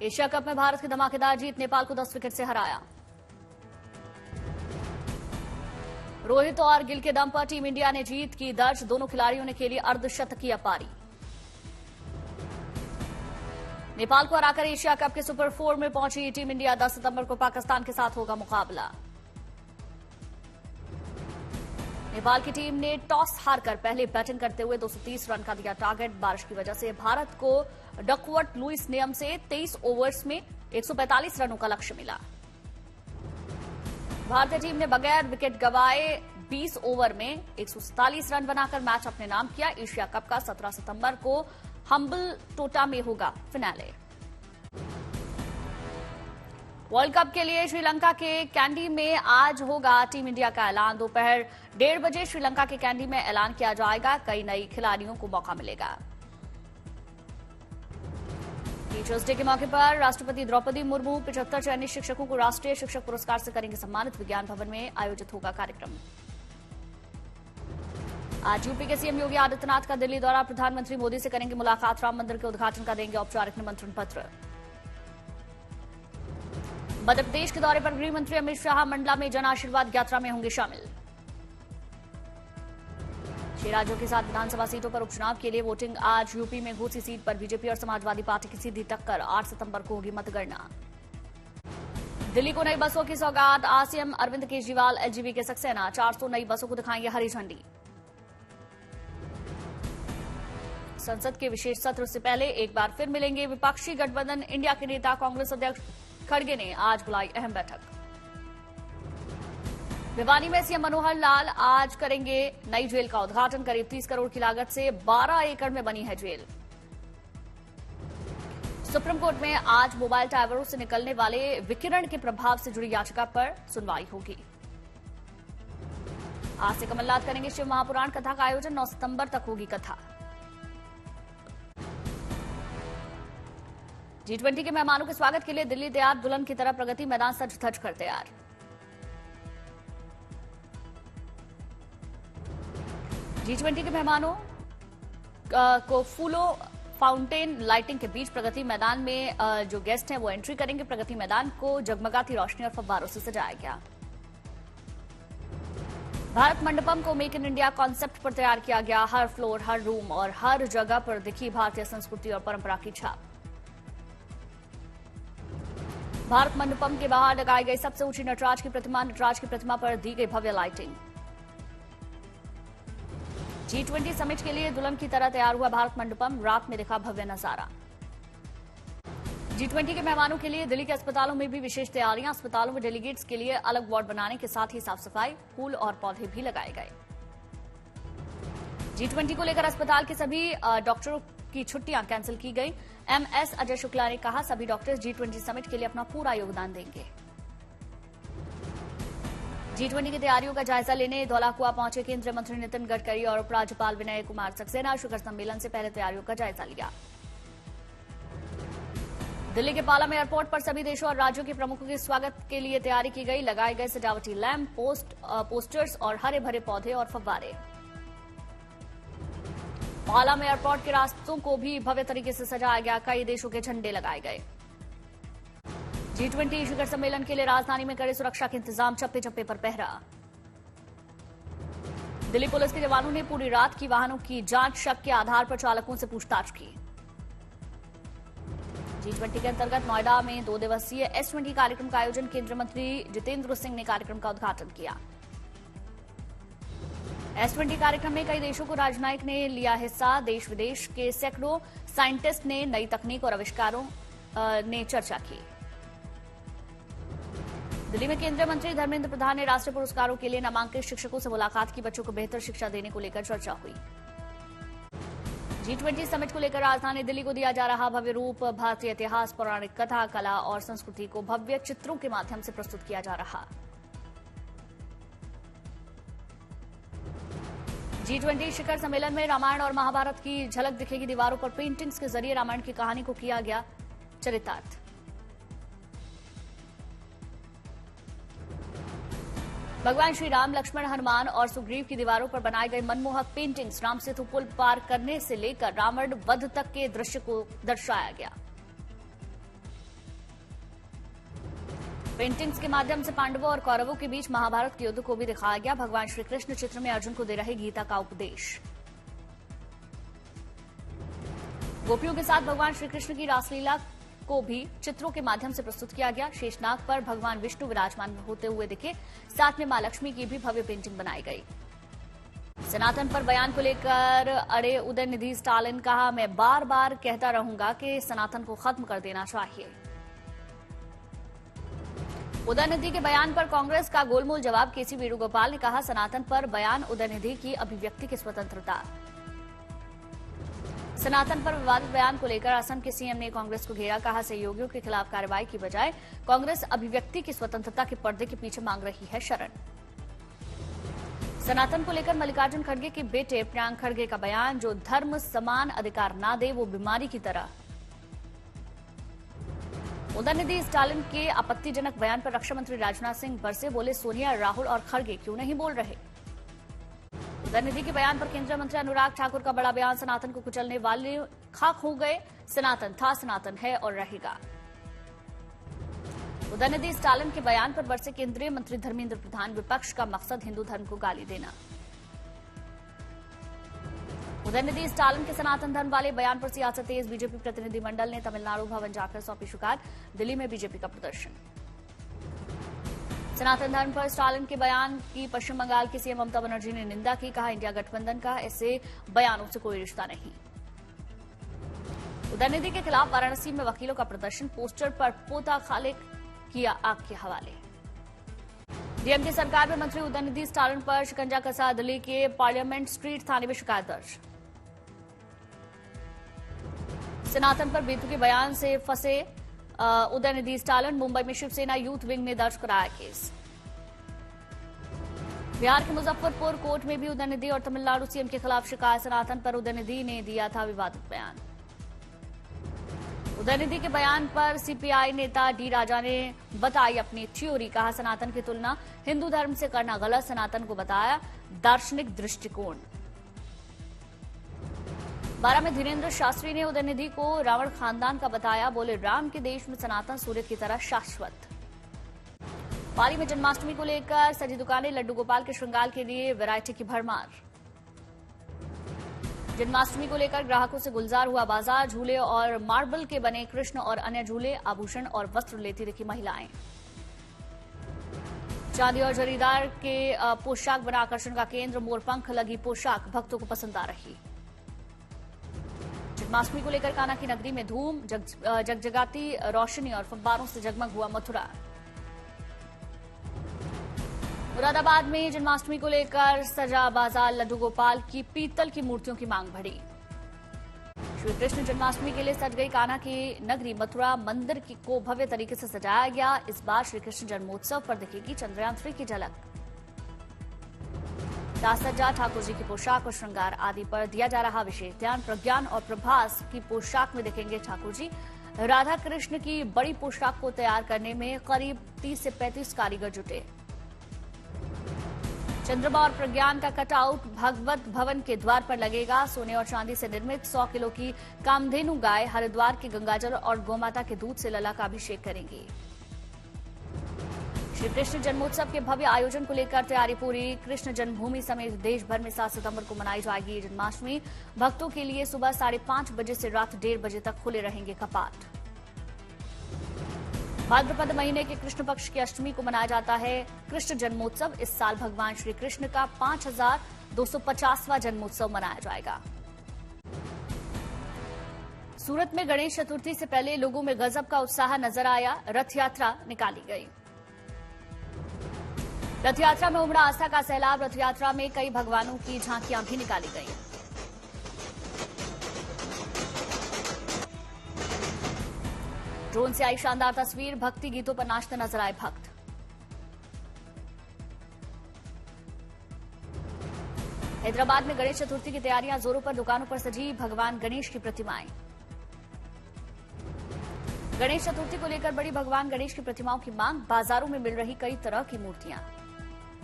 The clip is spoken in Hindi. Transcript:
एशिया कप में भारत की धमाकेदार जीत, नेपाल को 10 विकेट से हराया। रोहित और गिल के दम पर टीम इंडिया ने जीत की दर्ज, दोनों खिलाड़ियों ने खेली अर्धशतकीय पारी। नेपाल को हराकर एशिया कप के सुपर 4 में पहुंची टीम इंडिया, 10 सितंबर को पाकिस्तान के साथ होगा मुकाबला। नेपाल की टीम ने टॉस हारकर पहले बैटिंग करते हुए 230 रन का दिया टारगेट। बारिश की वजह से भारत को डकवर्थ लुईस नियम से 23 ओवर्स में 145 रनों का लक्ष्य मिला। भारतीय टीम ने बगैर विकेट गंवाए 20 ओवर में 147 रन बनाकर मैच अपने नाम किया। एशिया कप का 17 सितंबर को हम्बल टोटा में होगा फिनाले। वर्ल्ड कप के लिए श्रीलंका के कैंडी में आज होगा टीम इंडिया का ऐलान। दोपहर 1:30 बजे श्रीलंका के कैंडी में ऐलान किया जाएगा। कई नई खिलाड़ियों को मौका मिलेगा। टीचर्स डे के मौके पर राष्ट्रपति द्रौपदी मुर्मू 75 चयनित शिक्षकों को राष्ट्रीय शिक्षक पुरस्कार से करेंगे सम्मानित। विज्ञान भवन में आयोजित होगा कार्यक्रम। आज यूपी के सीएम योगी आदित्यनाथ का दिल्ली दौरा, प्रधानमंत्री मोदी से करेंगे मुलाकात। राम मंदिर के उद्घाटन का देंगे औपचारिक निमंत्रण पत्र। मध्य प्रदेश के दौरे पर गृह मंत्री अमित शाह मंडला में जन आशीर्वाद यात्रा में होंगे शामिल। 6 राज्यों के 7 विधानसभा सीटों पर उपचुनाव के लिए वोटिंग आज। यूपी में घोसी सीट पर बीजेपी और समाजवादी पार्टी की सीधी टक्कर। 8 सितंबर को होगी मतगणना। दिल्ली को नई बसों की सौगात, आज सीएम अरविंद केजरीवाल एलजीबी के सक्सेना। 400 नई बसों को दिखाएंगे हरी झंडी। संसद के विशेष सत्र से पहले एक बार फिर मिलेंगे विपक्षी गठबंधन इंडिया के नेता। कांग्रेस अध्यक्ष खड़गे ने आज बुलाई अहम बैठक। भिवानी में सीएम मनोहर लाल आज करेंगे नई जेल का उद्घाटन। करीब 30 करोड़ की लागत से 12 एकड़ में बनी है जेल। सुप्रीम कोर्ट में आज मोबाइल टावरों से निकलने वाले विकिरण के प्रभाव से जुड़ी याचिका पर सुनवाई होगी। आज से कमलनाथ करेंगे शिव महापुराण कथा का आयोजन। 9 सितंबर तक होगी कथा। G20 के मेहमानों के स्वागत के लिए दिल्ली तैयार, दुल्हन की तरह प्रगति मैदान सज धज कर तैयार। G20 के मेहमानों को फूलों फाउंटेन लाइटिंग के बीच प्रगति मैदान में जो गेस्ट हैं वो एंट्री करेंगे। प्रगति मैदान को जगमगाती रोशनी और फव्वारों से सजाया गया। भारत मंडपम को मेक इन इंडिया कॉन्सेप्ट पर तैयार किया गया। हर फ्लोर, हर रूम और हर जगह पर दिखी भारतीय संस्कृति और परंपरा की छाप। भारत मंडपम के बाहर लगाई गई सबसे ऊंची नटराज की प्रतिमा पर दी गई भव्य लाइटिंग। G20 समिट के लिए दुल्हन की तरह तैयार हुआ भारत मंडपम, रात में दिखा भव्य नजारा। G20 के मेहमानों के लिए दिल्ली के अस्पतालों में भी विशेष तैयारियां। अस्पतालों में डेलीगेट्स के लिए अलग वार्ड बनाने के साथ ही साफ सफाई, फूल और पौधे भी लगाए गए। G20 को लेकर अस्पताल के सभी डॉक्टरों की छुट्टियां कैंसिल की गई। एमएस अजय शुक्ला ने कहा सभी डॉक्टर्स G20 समिट के लिए अपना पूरा योगदान देंगे। G20 की तैयारियों का जायजा लेने धौलाकुआ पहुंचे केंद्रीय मंत्री नितिन गडकरी और उपराज्यपाल विनय कुमार सक्सेना। शिखर सम्मेलन से पहले तैयारियों का जायजा लिया। दिल्ली के पालम एयरपोर्ट पर सभी देशों और राज्यों के प्रमुखों के स्वागत के लिए तैयारी की गई। लगाए गए सजावटी लैंप, पोस्टर्स और हरे भरे पौधे और फव्वारे। पालम एयरपोर्ट के रास्तों को भी भव्य तरीके से सजाया गया। कई देशों के झंडे लगाए गए। G20 शिखर सम्मेलन के लिए राजधानी में कड़े सुरक्षा के इंतजाम, चप्पे चप्पे पर पहरा। दिल्ली पुलिस के जवानों ने पूरी रात की वाहनों की जांच, शक के आधार पर चालकों से पूछताछ की। G20 के अंतर्गत नोएडा में 2 दिवसीय S20 कार्यक्रम का आयोजन, केंद्रीय मंत्री जितेंद्र सिंह ने कार्यक्रम का उद्घाटन किया। S20 कार्यक्रम में कई देशों को राजनयिक ने लिया हिस्सा। देश विदेश के सैकड़ों साइंटिस्ट ने नई तकनीक और आविष्कारों ने चर्चा की। दिल्ली में केंद्रीय मंत्री धर्मेंद्र प्रधान ने राष्ट्रीय पुरस्कारों के लिए नामांकित शिक्षकों से मुलाकात की। बच्चों को बेहतर शिक्षा देने को लेकर चर्चा हुई। G20 समिट को लेकर राजधानी दिल्ली को दिया जा रहा भव्य रूप। भारतीय इतिहास, पौराणिक कथा, कला और संस्कृति को भव्य चित्रों के माध्यम से प्रस्तुत किया जा रहा। G20 शिखर सम्मेलन में रामायण और महाभारत की झलक दिखेगी। दीवारों पर पेंटिंग्स के जरिए रामायण की कहानी को किया गया चरितार्थ। भगवान श्री राम, लक्ष्मण, हनुमान और सुग्रीव की दीवारों पर बनाए गए मनमोहक पेंटिंग्स राम सेतु पुल पार करने से लेकर रावण वध तक के दृश्य को दर्शाया गया। पेंटिंग्स के माध्यम से पांडवों और कौरवों के बीच महाभारत के युद्ध को भी दिखाया गया। भगवान श्री कृष्ण चित्र में अर्जुन को दे रहे गीता का उपदेश। गोपियों के साथ भगवान श्री कृष्ण की रासलीला को भी चित्रों के माध्यम से प्रस्तुत किया गया। शेषनाग पर भगवान विष्णु विराजमान होते हुए दिखे, साथ में मां लक्ष्मी की भी भव्य पेंटिंग बनाई गई। सनातन पर बयान को लेकर अड़े उदयनिधि स्टालिन, कहा मैं बार बार कहता रहूंगा कि सनातन को खत्म कर देना चाहिए। उदयनिधि के बयान पर कांग्रेस का गोलमोल जवाब। केसी वेणुगोपाल ने कहा सनातन पर बयान उदयनिधि की अभिव्यक्ति की स्वतंत्रता। सनातन पर विवादित बयान को लेकर असम के सीएम ने कांग्रेस को घेरा, कहा सहयोगियों के खिलाफ कार्रवाई की बजाय कांग्रेस अभिव्यक्ति की स्वतंत्रता के पर्दे के पीछे मांग रही है शरण। सनातन को लेकर मल्लिकार्जुन खड़गे के बेटे प्रियांक खड़गे का बयान, जो धर्म समान अधिकार ना दे वो बीमारी की तरह। उदयनिधि स्टालिन के आपत्तिजनक बयान पर रक्षा मंत्री राजनाथ सिंह बरसे, बोले सोनिया, राहुल और खड़गे क्यों नहीं बोल रहे। उदयनिधि के बयान पर केंद्रीय मंत्री अनुराग ठाकुर का बड़ा बयान, सनातन को कुचलने वाले खाक हो गए, सनातन था, सनातन है और रहेगा। उदयनिधि स्टालिन के बयान पर बरसे केंद्रीय मंत्री धर्मेंद्र प्रधान, विपक्ष का मकसद हिंदू धर्म को गाली देना। उदयनिधि स्टालिन के सनातन धर्म वाले बयान पर सियासत तेज। बीजेपी प्रतिनिधिमंडल ने तमिलनाडु भवन जाकर सौंपी शिकायत। दिल्ली में बीजेपी का प्रदर्शन। सनातन धर्म पर स्टालिन के बयान की पश्चिम बंगाल की सीएम ममता बनर्जी ने निंदा की, कहा इंडिया गठबंधन का ऐसे बयानों से कोई रिश्ता नहीं। उदयनिधि के खिलाफ वाराणसी में वकीलों का प्रदर्शन, पोस्टर पर पोता खालिक किया आग के हवाले। डीएमके सरकार में मंत्री उदयनिधि स्टालिन पर शिकंजा कसा, दिल्ली के पार्लियामेंट स्ट्रीट थाने में शिकायत दर्ज। सनातन पर बेतुके बयान से फंसे उदयनिधि स्टालिन, मुंबई में शिवसेना यूथ विंग ने दर्ज कराया केस। बिहार के मुजफ्फरपुर कोर्ट में भी उदयनिधि और तमिलनाडु सीएम के खिलाफ शिकायत। सनातन पर उदयनिधि ने दिया था विवादित बयान। उदयनिधि के बयान पर सीपीआई नेता डी राजा ने बताई अपनी थ्योरी, कहा सनातन की तुलना हिंदू धर्म से करना गलत, सनातन को बताया दार्शनिक दृष्टिकोण। 12 में धीरेन्द्र शास्त्री ने उदयनिधि को रावण खानदान का बताया, बोले राम के देश में सनातन सूर्य की तरह शाश्वत। पाली में जन्माष्टमी को लेकर सजी दुकानें, लड्डू गोपाल के श्रृंगार के लिए वैरायटी की भरमार। जन्माष्टमी को लेकर ग्राहकों से गुलजार हुआ बाजार, झूले और मार्बल के बने कृष्ण और अन्य झूले, आभूषण और वस्त्र लेती दिखी महिलाएं। चांदी और जरीदार के पोशाक बना आकर्षण का केंद्र, मोरपंख लगी पोशाक भक्तों को पसंद आ रही। जन्माष्टमी को लेकर कान्हा की नगरी में धूम, जगजगाती रोशनी और फव्वारों से जगमग हुआ मथुरा। मुरादाबाद में जन्माष्टमी को लेकर सजा बाजार, लड्डू गोपाल की पीतल की मूर्तियों की मांग बढ़ी। श्री कृष्ण जन्माष्टमी के लिए सज गई कान्हा की नगरी मथुरा, मंदिर को भव्य तरीके से सजाया गया। इस बार श्री कृष्ण जन्मोत्सव पर दिखेगी चंद्रयान 3 की झलक। सज्जा, ठाकुर जी की पोशाक और श्रृंगार आदि पर दिया जा रहा विशेष ध्यान। प्रज्ञान और प्रभास की पोशाक में दिखेंगे ठाकुर जी। राधा कृष्ण की बड़ी पोशाक को तैयार करने में करीब 30 से 35 कारीगर जुटे। चंद्रमा और प्रज्ञान का कटआउट भगवत भवन के द्वार पर लगेगा। सोने और चांदी से निर्मित 100 किलो की कामधेनु गाय हरिद्वार के गंगाजल और गौमाता के दूध से लला का अभिषेक करेंगी। श्री कृष्ण जन्मोत्सव के भव्य आयोजन को लेकर तैयारी पूरी। कृष्ण जन्मभूमि समेत देश भर में 7 सितंबर को मनाई जाएगी जन्माष्टमी। भक्तों के लिए सुबह 5:30 बजे से रात 1:30 बजे तक खुले रहेंगे कपाट। भाद्रपद महीने के कृष्ण पक्ष की अष्टमी को मनाया जाता है कृष्ण जन्मोत्सव। इस साल भगवान श्री कृष्ण का 5250वां जन्मोत्सव मनाया जाएगा। सूरत में गणेश चतुर्थी से पहले लोगों में गजब का उत्साह नजर आया। रथ यात्रा निकाली गई। रथ यात्रा में उमड़ा आस्था का सैलाब। रथ यात्रा में कई भगवानों की झांकियां भी निकाली गईं। ड्रोन से आई शानदार तस्वीर। भक्ति गीतों पर नाचते नजर आए भक्त। हैदराबाद में गणेश चतुर्थी की तैयारियां जोरों पर। दुकानों पर सजी भगवान गणेश की प्रतिमाएं। गणेश चतुर्थी को लेकर बड़ी भगवान गणेश की प्रतिमाओं की मांग। बाजारों में मिल रही कई तरह की मूर्तियां।